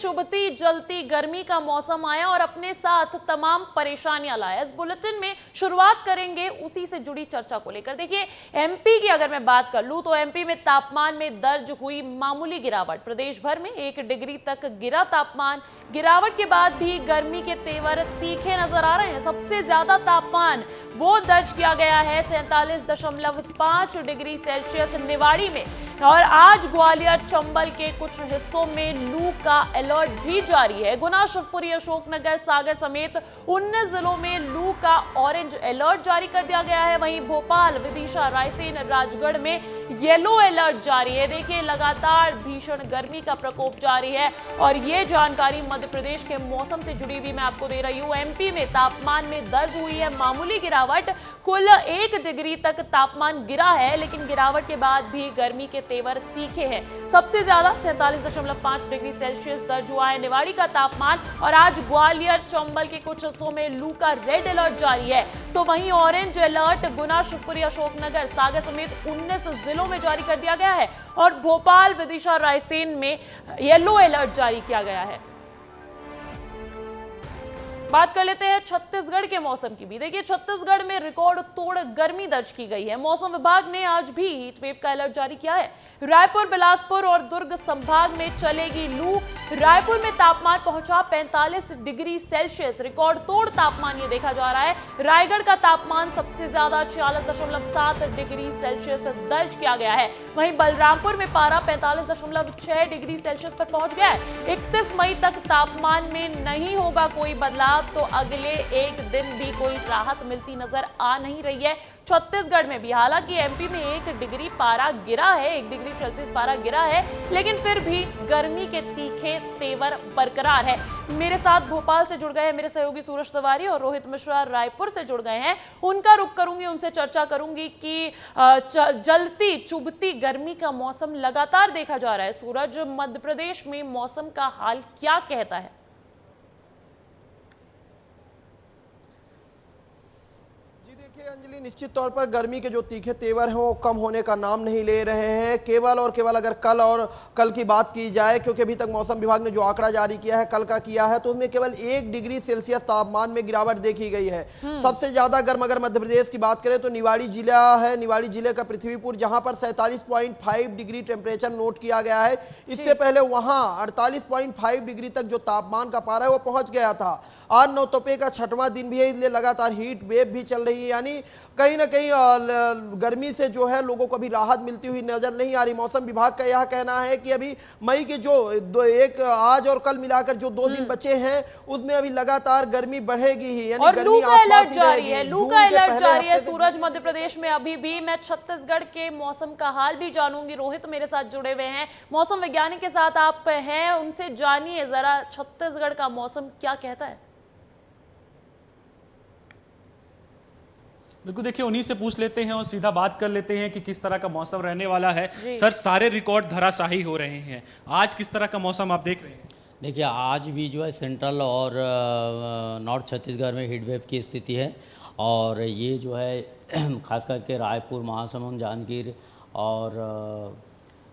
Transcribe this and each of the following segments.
चुभती जलती गर्मी का मौसम आया और अपने साथ तमाम परेशानियां लाया। इस बुलेटिन में शुरुआत करेंगे उसी से जुड़ी चर्चा को लेकर। देखिए, एमपी की अगर मैं बात कर लूं तो एमपी में तापमान में दर्ज हुई मामूली गिरावट। प्रदेश भर में 1 डिग्री तक गिरा तापमान। गिरावट के बाद भी गर्मी के तेवर तीखे नजर आ रहे हैं। सबसे ज्यादा तापमान वो दर्ज किया गया है 47.5 डिग्री सेल्सियस निवाड़ी में। और आज ग्वालियर चंबल के कुछ हिस्सों में लू का अलर्ट भी जारी है। गुना, शिवपुरी, अशोकनगर, सागर समेत 19 जिलों में लू का ऑरेंज अलर्ट जारी कर दिया गया है। वहीं भोपाल, विदिशा, रायसेन, राजगढ़ में येलो अलर्ट जारी है। देखिए, लगातार भीषण गर्मी का प्रकोप जारी है और ये जानकारी मध्य प्रदेश के मौसम से जुड़ी हुई मैं आपको दे रही हूं। एमपी में तापमान में दर्ज हुई है मामूली गिरावट। कुल 1 डिग्री तक तापमान गिरा है, लेकिन गिरावट के बाद भी गर्मी के तेवर तीखे हैं। सबसे ज्यादा 47.5 डिग्री सेल्सियस दर्ज हुआ है निवाड़ी का तापमान। और आज ग्वालियर चंबल के कुछ हिस्सों में लू का रेड अलर्ट जारी है, तो वहीं ऑरेंज अलर्ट गुना, शिवपुरी, अशोकनगर, सागर समेत 19 जिलों में जारी कर दिया गया है। और भोपाल, विदिशा, रायसेन में येलो अलर्ट जारी किया गया है। बात कर लेते हैं छत्तीसगढ़ के मौसम की भी। देखिए, छत्तीसगढ़ में रिकॉर्ड तोड़ गर्मी दर्ज की गई है। मौसम विभाग ने आज भी हीट वेव का अलर्ट जारी किया है। रायपुर, बिलासपुर और दुर्ग संभाग में चलेगी लू। रायपुर में तापमान पहुंचा 45 डिग्री सेल्सियस। रिकॉर्ड तोड़ तापमान ये देखा जा रहा है। रायगढ़ का तापमान सबसे ज्यादा 46.7 डिग्री सेल्सियस दर्ज किया गया है। वहीं बलरामपुर में पारा 45.6 डिग्री सेल्सियस पर पहुंच गया है। 31 मई तक तापमान में नहीं होगा कोई बदलाव, तो अगले एक दिन भी कोई राहत मिलती नजर आ नहीं रही है छत्तीसगढ़ में भी। हालांकि एमपी में 1 डिग्री पारा गिरा है, 1 डिग्री सेल्सियस पारा गिरा है, लेकिन फिर भी गर्मी के तीखे तेवर बरकरार है। मेरे साथ भोपाल से जुड़ गए हैं मेरे सहयोगी सूरज तिवारी और रोहित मिश्रा रायपुर से जुड़ गए हैं। उनका रुख करूंगी, उनसे चर्चा करूंगी कि जलती चुभती गर्मी का मौसम लगातार देखा जा रहा है। सूरज, मध्य प्रदेश में मौसम का हाल क्या कहता है? अंजलि, निश्चित तौर पर गर्मी के जो तीखे तेवर हैं वो कम होने का नाम नहीं ले रहे हैं। केवल और केवल अगर कल की बात की जाए, क्योंकि अभी तक मौसम विभाग ने जो आंकड़ा जारी किया है, कल का किया है, तो उसमें केवल 1 डिग्री सेल्सियस तापमान में गिरावट देखी गई है। सबसे ज्यादा गर्म अगर मध्य प्रदेश की बात करें तो निवाड़ी जिला है। निवाड़ी जिले का पृथ्वीपुर, जहां पर 47.5 डिग्री टेम्परेचर नोट किया गया है। इससे पहले वहां 48.5 डिग्री तक जो तापमान का पारा है वो पहुंच गया था। आज नौतपे का 6वां दिन भी है, इसलिए लगातार हीट वेव भी चल रही है। यानी कहीं ना कहीं गर्मी से जो है लोगों को अभी राहत मिलती हुई नजर नहीं आ रही। मौसम विभाग का यह कहना है कि अभी मई के जो आज और कल मिलाकर जो 2 दिन बचे हैं उसमें अभी लगातार गर्मी बढ़ेगी ही। यानी और लू का अलर्ट जारी है, लू का अलर्ट जारी है सूरज मध्य प्रदेश में अभी भी। मैं छत्तीसगढ़ के मौसम का हाल भी जानूंगी। रोहित मेरे साथ जुड़े हुए हैं, मौसम वैज्ञानिक के साथ आप हैं, उनसे जानिए जरा छत्तीसगढ़ का मौसम क्या कहता है। बिल्कुल, देखिए उन्हीं से पूछ लेते हैं और सीधा बात कर लेते हैं कि किस तरह का मौसम रहने वाला है। सर, सारे रिकॉर्ड धराशाही हो रहे हैं, आज किस तरह का मौसम आप देख रहे हैं? देखिए, आज भी जो है सेंट्रल और नॉर्थ छत्तीसगढ़ में हीट वेव की स्थिति है। और ये जो है खास करके रायपुर, महासमुंद, जांजगीर और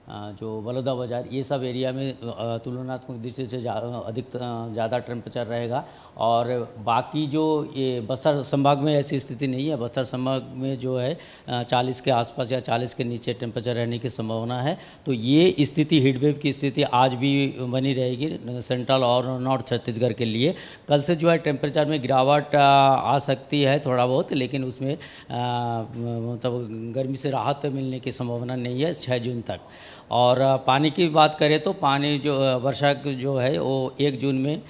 जो बलौदा बाजार, ये सब एरिया में तुलनात्मक दृष्टि से अधिक ज़्यादा टेम्परेचर रहेगा। और बाकी जो ये बस्तर संभाग में ऐसी स्थिति नहीं है। बस्तर संभाग में जो है 40 के आसपास या 40 के नीचे टेम्परेचर रहने की संभावना है। तो ये स्थिति, हीट वेव की स्थिति आज भी बनी रहेगी सेंट्रल और नॉर्थ छत्तीसगढ़ के लिए। कल से जो है टेम्परेचर में गिरावट आ सकती है थोड़ा बहुत, लेकिन उसमें मतलब गर्मी से राहत मिलने की संभावना नहीं है 6 जून तक। और पानी की बात करें तो पानी जो वर्षा जो है वो 1 जून में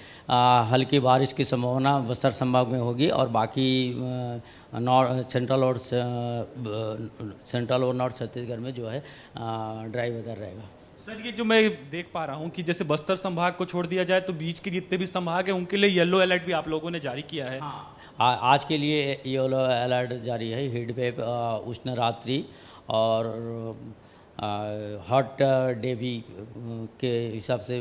हल्की बारिश की संभावना बस्तर संभाग में होगी। और बाकी सेंट्रल और नॉर्थ छत्तीसगढ़ में जो है ड्राई वेदर रहेगा। सर, ये जो मैं देख पा रहा हूँ कि जैसे बस्तर संभाग को छोड़ दिया जाए तो बीच के जितने भी संभाग हैं उनके लिए येलो अलर्ट भी आप लोगों ने जारी किया है। आज के लिए येलो अलर्ट जारी है। हीट वेव, उष्ण रात्रि और हॉट डे भी के हिसाब से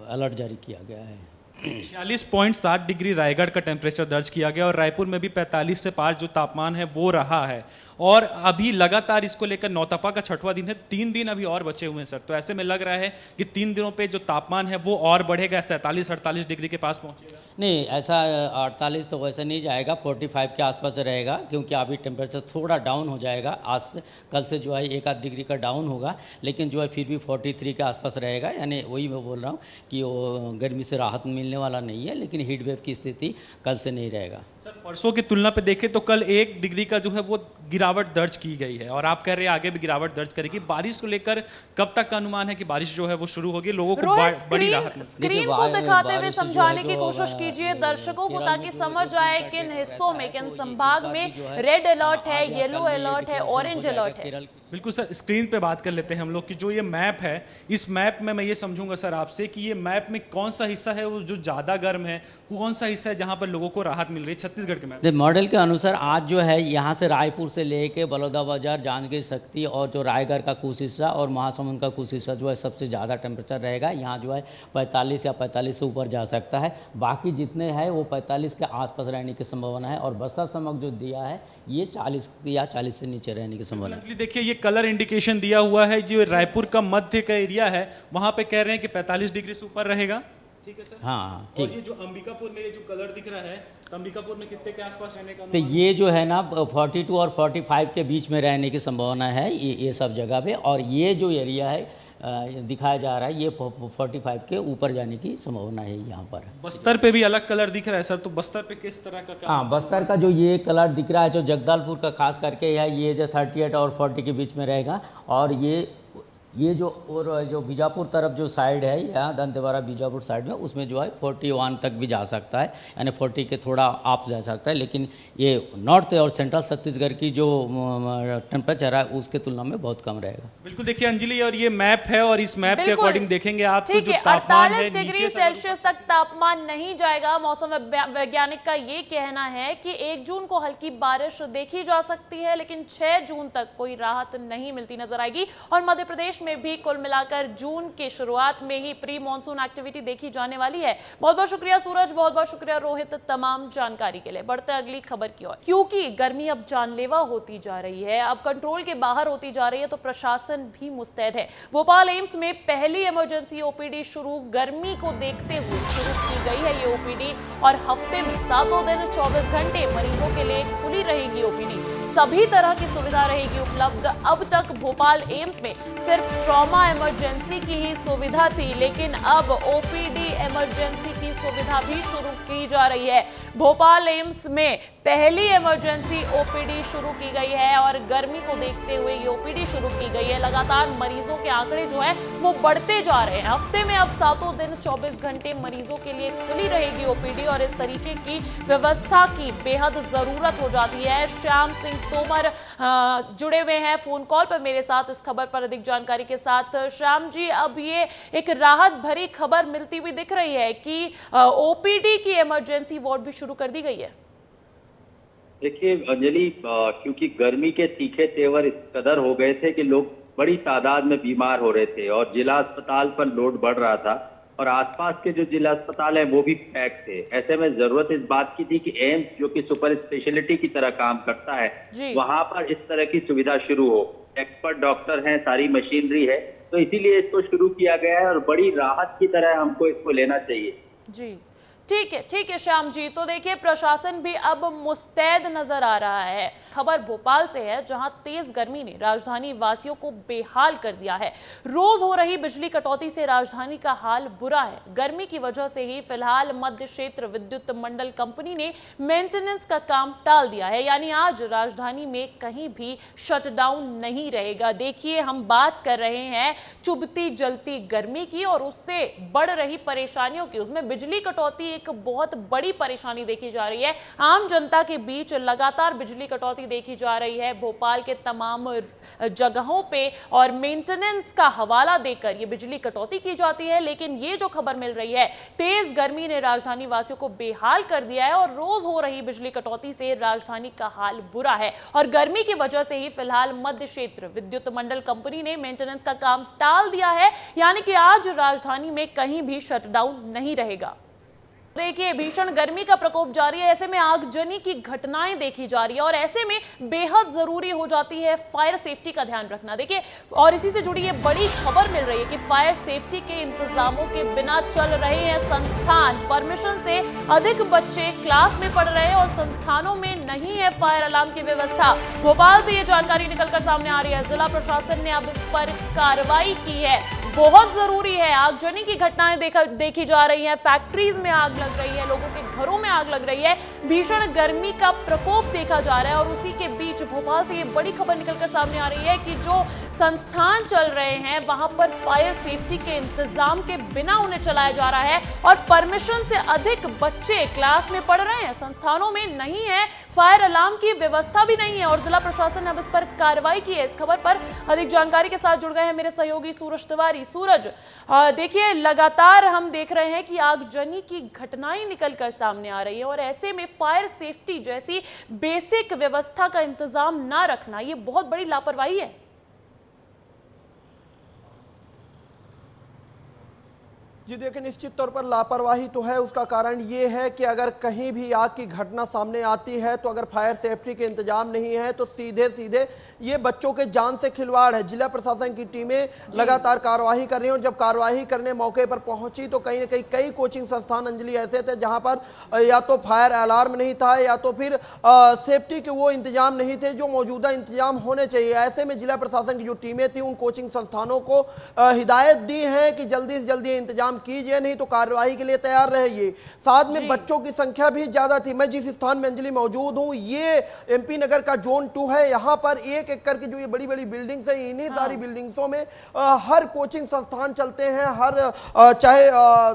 अलर्ट जारी किया गया है। 46.7 डिग्री रायगढ़ का टेम्परेचर दर्ज किया गया और रायपुर में भी 45 से पार जो तापमान है वो रहा है। और अभी लगातार इसको लेकर नौतपा का 6वां दिन है, 3 दिन अभी और बचे हुए हैं सर। तो ऐसे में लग रहा है कि 3 दिनों पे जो तापमान है वो और बढ़ेगा, 47-48 डिग्री के पास पहुंचेगा। नहीं, ऐसा 48 तो वैसे नहीं जाएगा, 45 के आसपास रहेगा, क्योंकि अभी टेम्परेचर थोड़ा डाउन हो जाएगा। आज से कल से जो है 1 डिग्री का डाउन होगा, लेकिन जो है फिर भी 43 के आसपास रहेगा। यानी वही मैं बोल रहा हूँ कि वो गर्मी से राहत मिलने वाला नहीं है, लेकिन हीट वेव की स्थिति कल से नहीं रहेगा। सर परसों की तुलना पे देखें तो कल 1 डिग्री का जो है वो गिरावट दर्ज की गई है और आप कह रहे हैं आगे भी गिरावट दर्ज करेगी। बारिश को लेकर कब तक का अनुमान है कि बारिश जो है वो शुरू होगी, लोगों को बड़ी राहत मिलेगी? स्क्रीन को दिखाते हुए समझाने की कोशिश कीजिए दर्शकों को, ताकि समझ आए किन हिस्सों में, किन संभाग में रेड अलर्ट है, येलो अलर्ट है, ऑरेंज अलर्ट है। बिल्कुल सर, स्क्रीन पे बात कर लेते हैं हम लोग कि जो ये मैप है, इस मैप में मैं ये समझूंगा सर आपसे कि ये मैप में कौन सा हिस्सा है वो जो ज़्यादा गर्म है, कौन सा हिस्सा है जहां पर लोगों को राहत मिल रही है छत्तीसगढ़ के मैप? मॉडल के अनुसार आज जो है यहाँ से रायपुर से लेके बलौदाबाजार, जांजगीर शक्ति और जो रायगढ़ का कुछ हिस्सा और महासमुंद का कुछ हिस्सा जो है सबसे ज़्यादा टेम्परेचर रहेगा। यहाँ जो है 45 या 45 से ऊपर जा सकता है। बाकी जितने हैं वो 45 के आसपास रहने की संभावना है और बस्तर संभाग जो दिया है ये 40 या 40 से नीचे रहने की संभावना है। देखिए ये कलर इंडिकेशन दिया हुआ है, जो रायपुर का मध्य का एरिया है वहां पे कह रहे हैं कि 45 डिग्री से ऊपर रहेगा। ठीक है सर। हाँ ठीक। और ये जो अंबिकापुर में ये जो कलर दिख रहा है, तो अंबिकापुर में कितने के आसपास रहने का? तो ये जो है ना 42 और 45 के बीच में रहने की संभावना है ये सब जगह पे। और ये जो एरिया है दिखाया जा रहा है ये 45 के ऊपर जाने की संभावना है यहाँ पर। बस्तर पे भी अलग कलर दिख रहा है सर, तो बस्तर पे किस तरह का? हाँ, बस्तर का जो ये कलर दिख रहा है जो जगदलपुर का खास करके है, ये जो 38 और 40 के बीच में रहेगा। और ये जो और जो बीजापुर तरफ जो साइड है यहाँ दंतेवाड़ा बीजापुर साइड में, उसमें जो है 41 तक भी जा सकता है, यानी 40 के थोड़ा आप जा सकता है। लेकिन ये नॉर्थ और सेंट्रल छत्तीसगढ़ की जो टेम्परेचर है उसके तुलना में बहुत कम रहेगा। बिल्कुल देखिए अंजलि, और ये मैप है और इस मैप के अकॉर्डिंग देखेंगे आप तो जो 48 डिग्री सेल्सियस तक तापमान नहीं जाएगा। मौसम वैज्ञानिक का ये कहना है कि 1 जून को हल्की बारिश देखी जा सकती है, लेकिन 6 जून तक कोई राहत नहीं मिलती नजर आएगी। और मध्य प्रदेश में भी कुल मिलाकर जून के शुरुआत में ही प्री मॉनसून एक्टिविटी देखी जाने वाली है। बहुत बहुत शुक्रिया सूरज, बहुत बहुत शुक्रिया रोहित, तमाम जानकारी के लिए। बढ़ते अगली खबर की ओर, क्योंकि गर्मी अब जानलेवा होती जा रही है, अब कंट्रोल के बाहर होती जा रही है, तो प्रशासन भी मुस्तैद है। भोपाल एम्स में पहली इमरजेंसी ओपीडी शुरू, गर्मी को देखते हुए शुरू की गई है ये ओपीडी और हफ्ते में 7 दिन 24 घंटे मरीजों के लिए खुली रहेगी ओपीडी। सभी तरह की सुविधा रहेगी उपलब्ध। अब तक भोपाल एम्स में सिर्फ ट्रॉमा इमरजेंसी की ही सुविधा थी, लेकिन अब ओपीडी इमरजेंसी की सुविधा भी शुरू की जा रही है। भोपाल एम्स में पहली इमरजेंसी ओपीडी शुरू की गई है और गर्मी को देखते हुए ये ओपीडी शुरू की गई है। लगातार मरीजों के आंकड़े जो है वो बढ़ते जा रहे हैं। हफ्ते में अब 7 दिन 24 घंटे मरीजों के लिए खुली रहेगी ओपीडी और इस तरीके की व्यवस्था की बेहद जरूरत हो जाती है। श्याम सिंह तोमर जुड़े हुए हैं फोन कॉल पर मेरे साथ इस खबर पर अधिक जानकारी के साथ। श्याम जी, अब ये एक राहत भरी खबर मिलती हुई दिख रही है कि ओपीडी की इमरजेंसी वार्ड भी शुरू कर दी गई है। देखिए अंजलि, क्योंकि गर्मी के तीखे तेवर इस कदर हो गए थे कि लोग बड़ी तादाद में बीमार हो रहे थे और जिला अस्पताल पर लोड बढ़ रहा था और आसपास के जो जिला अस्पताल है वो भी पैक थे। ऐसे में जरूरत इस बात की थी कि एम्स जो कि सुपर स्पेशलिटी की तरह काम करता है वहां पर इस तरह की सुविधा शुरू हो। एक्सपर्ट डॉक्टर हैं, सारी मशीनरी है, तो इसीलिए इसको शुरू किया गया है और बड़ी राहत की तरह हमको इसको लेना चाहिए। जी ठीक है श्याम जी। तो देखिए प्रशासन भी अब मुस्तैद नजर आ रहा है। खबर भोपाल से है, जहां तेज गर्मी ने राजधानी वासियों को बेहाल कर दिया है। रोज हो रही बिजली कटौती से राजधानी का हाल बुरा है। गर्मी की वजह से ही फिलहाल मध्य क्षेत्र विद्युत मंडल कंपनी ने मेंटेनेंस का काम टाल दिया है, यानी आज राजधानी में कहीं भी शटडाउन नहीं रहेगा। देखिए हम बात कर रहे हैं चुभती जलती गर्मी की और उससे बढ़ रही परेशानियों की। उसमें बिजली कटौती एक बहुत बड़ी परेशानी देखी जा रही है। आम जनता के बीच लगातार बिजली कटौती देखी जा रही है भोपाल के तमाम जगहों पे और मेंटेनेंस का हवाला देकर ये बिजली कटौती की जाती है। लेकिन ये जो खबर मिल रही है, तेज गर्मी ने राजधानी वासियों को बेहाल कर दिया है और रोज हो रही बिजली कटौती से राजधानी का हाल बुरा है। और गर्मी की वजह से ही फिलहाल मध्य क्षेत्र विद्युत मंडल कंपनी ने मेंटेनेंस का काम टाल दिया है, यानी कि आज राजधानी में कहीं भी शटडाउन नहीं रहेगा। देखिए भीषण गर्मी का प्रकोप जारी है, ऐसे में आगजनी की घटनाएं देखी जा रही है और ऐसे में बेहद जरूरी हो जाती है फायर सेफ्टी का ध्यान रखना। देखिए और इसी से जुड़ी ये बड़ी खबर मिल रही है कि फायर सेफ्टी के इंतजामों के बिना चल रहे हैं संस्थान। परमिशन से अधिक बच्चे क्लास में पढ़ रहे हैं और संस्थानों में नहीं है फायर अलार्म की व्यवस्था। भोपाल से ये जानकारी निकलकर सामने आ रही है। जिला प्रशासन ने अब इस पर कार्रवाई की है। बहुत जरूरी है, आगजनी की घटनाएं देखी जा रही हैं, फैक्ट्रीज में आग लग रही है, लोगों के घरों में आग लग रही है, भीषण गर्मी का प्रकोप देखा जा रहा है। और उसी के बीच भोपाल से ये बड़ी खबर निकलकर सामने आ रही है कि जो संस्थान चल रहे हैं वहां पर फायर सेफ्टी के इंतजाम के बिना उन्हें चलाया जा रहा है और परमिशन से अधिक बच्चे क्लास में पढ़ रहे हैं, संस्थानों में नहीं है फायर अलार्म की व्यवस्था भी नहीं है और जिला प्रशासन ने अब इस पर कार्रवाई की है। इस खबर पर अधिक जानकारी के साथ जुड़ गए हैं मेरे सहयोगी सूरज तिवारी। सूरज, देखिए लगातार हम देख रहे हैं कि आगजनी की घटनाएं निकलकर सामने आ रही है और ऐसे में फायर सेफ्टी जैसी बेसिक व्यवस्था का इंतजाम ना रखना ये बहुत बड़ी लापरवाही है। जी देखिए, निश्चित तौर पर लापरवाही तो है। उसका कारण ये है कि अगर कहीं भी आग की घटना सामने आती है तो अगर फायर सेफ्टी के इंतजाम नहीं है तो सीधे सीधे ये बच्चों के जान से खिलवाड़ है। जिला प्रशासन की टीमें लगातार कार्रवाई कर रही हैं और जब कार्रवाई करने मौके पर पहुंची तो कहीं ना कहीं कई कोचिंग संस्थान अंजलि ऐसे थे जहां पर या तो फायर अलार्म नहीं था या तो फिर सेफ्टी के वो इंतजाम नहीं थे जो मौजूदा इंतजाम होने चाहिए। ऐसे में जिला प्रशासन की जो टीमें थी उन कोचिंग संस्थानों को हिदायत दी है कि जल्दी से जल्दी इंतजाम कीजिए, नहीं तो कार्रवाई के लिए तैयार रहिए। साथ में बच्चों की संख्या भी ज्यादा थी। मैं जिस स्थान में अंजलि मौजूद हूं ये एमपी नगर का जोन 2 है। यहाँ पर एक कर के जो ये बड़ी बड़ी बिल्डिंग्स है, इन्हीं सारी बिल्डिंग्सों में हर कोचिंग संस्थान चलते हैं। हर चाहे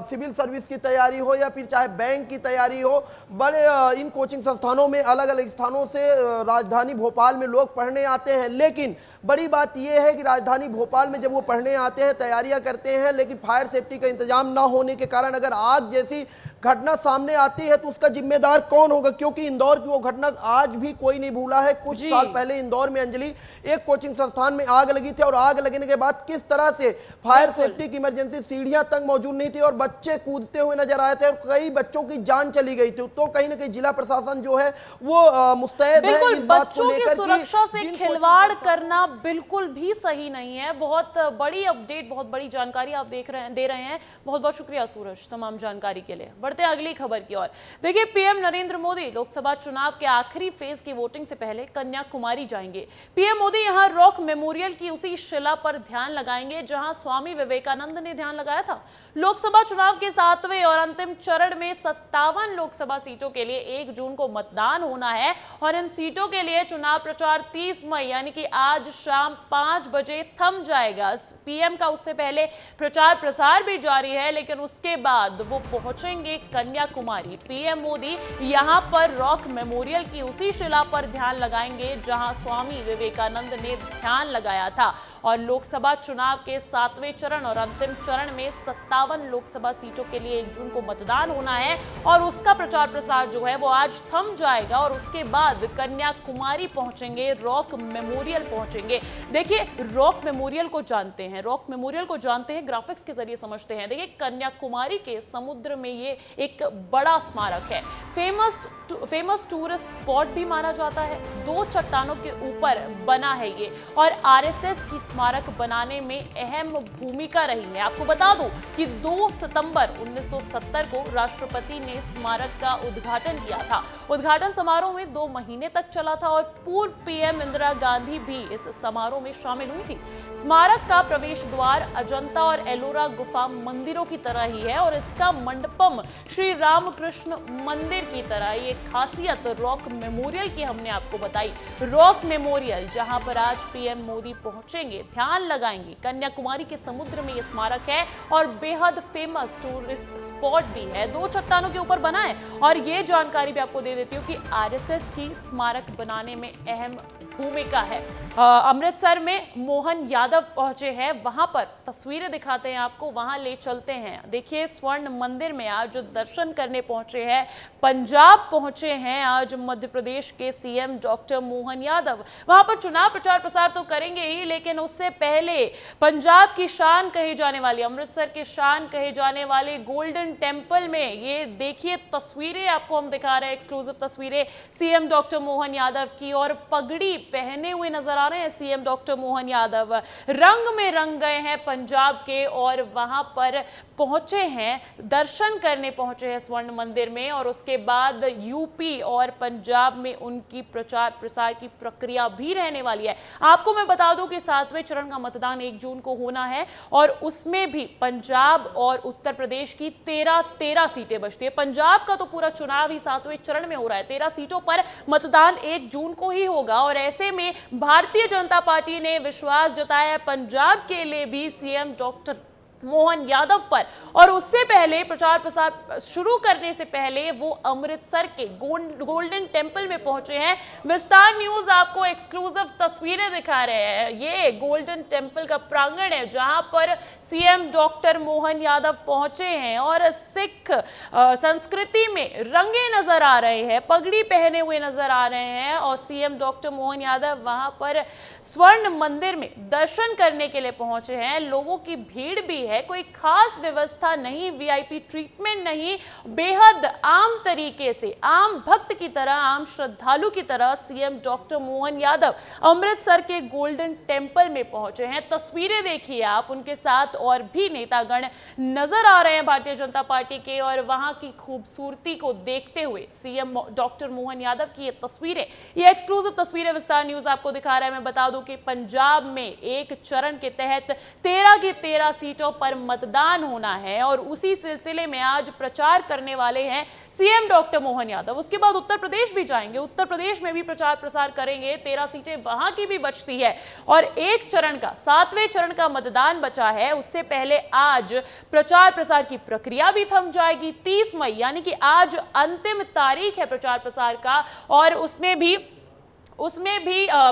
सिविल सर्विस की तैयारी हो या फिर चाहे बैंक की तैयारी हो, बड़े इन कोचिंग संस्थानों में अलग अलग स्थानों से राजधानी भोपाल में लोग पढ़ने आते हैं। लेकिन बड़ी बात यह है कि राजधानी भोपाल में जब वो पढ़ने आते हैं, तैयारियां करते हैं, लेकिन फायर सेफ्टी का इंतजाम ना होने के कारण अगर आग जैसी घटना सामने आती है तो उसका जिम्मेदार कौन होगा? क्योंकि इंदौर की वो घटना आज भी कोई नहीं भूला है। कुछ साल पहले इंदौर में अंजलि एक कोचिंग संस्थान में आग लगी थी और आग लगने के बाद किस तरह से फायर सेफ्टी की इमरजेंसी सीढ़ियां तक मौजूद नहीं थी और बच्चे कूदते हुए नजर आए थे और कई बच्चों की जान चली गई थी। तो कहीं ना कहीं जिला प्रशासन जो है वो मुस्तैद है इस बात को लेकर कि सुरक्षा से खिलवाड़ करना बिल्कुल भी सही नहीं है। बहुत बड़ी अपडेट, बहुत बड़ी जानकारी आप दे रहे हैं। बहुत बहुत शुक्रिया सूरज तमाम जानकारी के लिए। बढ़ते हैं अगली खबर की ओर। देखिए पीएम नरेंद्र मोदी लोकसभा चुनाव के आखिरी फेज की वोटिंग से पहले कन्याकुमारी जाएंगे। पीएम मोदी यहां रॉक मेमोरियल की उसी शिला पर ध्यान लगाएंगे जहां स्वामी विवेकानंद ने ध्यान लगाया था। लोकसभा चुनाव के 7वें और अंतिम चरण में 57 लोकसभा सीटों के लिए 1 जून को मतदान होना है और इन सीटों के लिए चुनाव प्रचार 30 मई यानी कि आज शाम 5 बजे थम जाएगा। पीएम का उससे पहले प्रचार प्रसार भी जारी है, लेकिन उसके बाद वो पहुंचेंगे कन्याकुमारी। पीएम मोदी यहां पर रॉक मेमोरियल की उसी शिला पर ध्यान लगाएंगे जहां स्वामी विवेकानंद ने ध्यान लगाया था। और लोकसभा चुनाव के 7वें चरण और अंतिम चरण में 57 लोकसभा सीटों के लिए 1 जून को मतदान होना है और उसका प्रचार प्रसार जो है वो आज थम जाएगा और उसके बाद कन्याकुमारी पहुंचेंगे, रॉक मेमोरियल पहुंचेंगे। देखिए रॉक मेमोरियल को जानते हैं, रॉक मेमोरियल को जानते हैं, ग्राफिक्स के जरिए समझते हैं। देखिए कन्याकुमारी के समुद्र में ये एक बड़ा स्मारक है, फेमस टूरिस्ट स्पॉट भी माना जाता है। 2 चट्टानों के ऊपर बना है ये और आरएसएस की स्मारक बनाने में अहम भूमिका रही है। आपको बता दूं कि 2 सितंबर 1970 को राष्ट्रपति ने स्मारक का उद्घाटन किया था। उद्घाटन समारोह में 2 महीने तक चला था और पूर्व पीएम इंदिरा गांधी भी इस समारोह में शामिल हुई थी। स्मारक का प्रवेश द्वार अजंता और एलोरा गुफा मंदिरों की तरह ही है और इसका मंडपम श्री रामकृष्ण मंदिर की तरह। ये खासियत रॉक मेमोरियल की हमने आपको बताई। रॉक मेमोरियल जहां पर आज पीएम मोदी पहुंचेंगे, ध्यान लगाएंगे। कन्याकुमारी के समुद्र में ये स्मारक है और बेहद फेमस टूरिस्ट स्पॉट भी है। 2 चट्टानों के ऊपर बना है और ये जानकारी भी आपको दे देती हूँ कि आरएसएस की स्मारक बनाने में अहम भूमिका है। अमृतसर में मोहन यादव पहुंचे हैं, वहां पर तस्वीरें दिखाते हैं आपको, वहां ले चलते हैं। देखिए स्वर्ण मंदिर में आज जो दर्शन करने पहुंचे हैं, पंजाब पहुंचे हैं आज मध्य प्रदेश के सीएम डॉक्टर मोहन यादव। वहां पर चुनाव प्रचार प्रसार तो करेंगे ही, लेकिन उससे पहले पंजाब की शान कही जाने वाली, अमृतसर की शान कहे जाने वाले गोल्डन टेम्पल में ये देखिए तस्वीरें आपको हम दिखा रहे हैं, एक्सक्लूसिव तस्वीरें सीएम डॉक्टर मोहन यादव की। और पगड़ी पहने हुए नजर आ रहे हैं सीएम डॉक्टर मोहन यादव, रंग में रंग गए हैं पंजाब के, और वहां पर पहुंचे हैं, दर्शन करने पहुंचे हैं स्वर्ण मंदिर में। और उसके बाद यूपी और पंजाब में उनकी प्रचार प्रसार की प्रक्रिया भी रहने वाली है। आपको मैं बता दूं कि 7वें चरण का मतदान 1 जून को होना है, और उसमें भी पंजाब और उत्तर प्रदेश की 13 सीटें बचती है। पंजाब का तो पूरा चुनाव ही 7वें चरण में हो रहा है, 13 सीटों पर मतदान 1 जून को ही होगा। और ऐसे में भारतीय जनता पार्टी ने विश्वास जताया है पंजाब के लिए भी सीएम डॉक्टर मोहन यादव पर। और उससे पहले प्रचार प्रसार शुरू करने से पहले वो अमृतसर के गोल्डन टेम्पल में पहुंचे हैं। विस्तार न्यूज आपको एक्सक्लूसिव तस्वीरें दिखा रहे हैं। ये गोल्डन टेम्पल का प्रांगण है जहां पर सीएम डॉक्टर मोहन यादव पहुंचे हैं, और सिख संस्कृति में रंगे नजर आ रहे हैं, पगड़ी पहने हुए नजर आ रहे हैं। और सीएम डॉक्टर मोहन यादव वहां पर स्वर्ण मंदिर में दर्शन करने के लिए पहुंचे हैं। लोगों की भीड़ भी है, कोई खास व्यवस्था नहीं, वीआईपी ट्रीटमेंट नहीं, बेहद आम तरीके से, आम भक्त की तरह, आम श्रद्धालु की तरह सीएम डॉक्टर मोहन यादव अमृतसर के गोल्डन टेम्पल में पहुंचे हैं। तस्वीरें देखिए आप, उनके साथ और भी नेतागण नजर आ रहे हैं भारतीय जनता पार्टी के। और वहां की खूबसूरती को देखते हुए सीएम डॉक्टर मोहन यादव की ये तस्वीरें, ये एक्सक्लूसिव तस्वीरें विस्तार न्यूज आपको दिखा रहा है। मैं बता दूं कि पंजाब में एक चरण के तहत 13 की 13 सीटों पर मतदान होना है, और उसी सिलसिले में आज प्रचार करने वाले हैं सीएम डॉक्टर मोहन यादव। उसके बाद उत्तर प्रदेश भी जाएंगे, उत्तर प्रदेश में भी प्रचार प्रसार करेंगे, 13 सीटें वहां की भी बचती है। और एक चरण का, 7वें चरण का मतदान बचा है। उससे पहले आज प्रचार प्रसार की प्रक्रिया भी थम जाएगी। 30 मई यानी कि आज अंतिम तारीख है प्रचार प्रसार का, और उसमें भी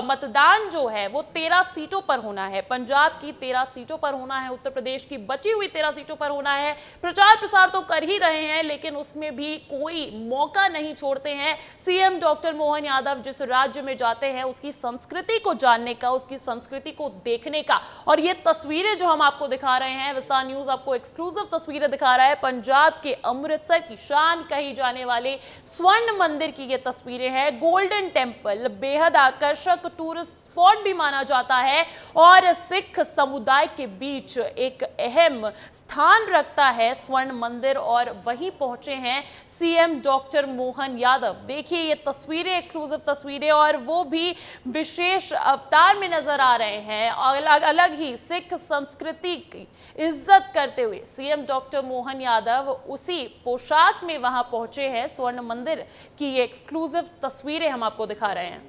मतदान जो है वो 13 सीटों पर होना है। पंजाब की 13 सीटों पर होना है, उत्तर प्रदेश की बची हुई 13 सीटों पर होना है। प्रचार प्रसार तो कर ही रहे हैं, लेकिन उसमें भी कोई मौका नहीं छोड़ते हैं सीएम डॉक्टर मोहन यादव जिस राज्य में जाते हैं उसकी संस्कृति को जानने का, उसकी संस्कृति को देखने का। और ये तस्वीरें जो हम आपको दिखा रहे हैं, विस्तार न्यूज आपको एक्सक्लूसिव तस्वीरें दिखा रहा है, पंजाब के अमृतसर की शान कही जाने वाले स्वर्ण मंदिर की ये तस्वीरें हैं। गोल्डन टेम्पल बेहद आकर्षक टूरिस्ट स्पॉट भी माना जाता है, और सिख समुदाय के बीच एक अहम स्थान रखता है स्वर्ण मंदिर। और वहीं पहुंचे हैं सीएम डॉक्टर मोहन यादव। देखिए ये तस्वीरें, एक्सक्लूसिव तस्वीरें, और वो भी विशेष अवतार में नजर आ रहे हैं। अलग अलग ही सिख संस्कृति की इज्जत करते हुए सीएम डॉक्टर मोहन यादव उसी पोशाक में वहां पहुंचे हैं। स्वर्ण मंदिर की ये एक्सक्लूसिव तस्वीरें हम आपको दिखा रहे हैं।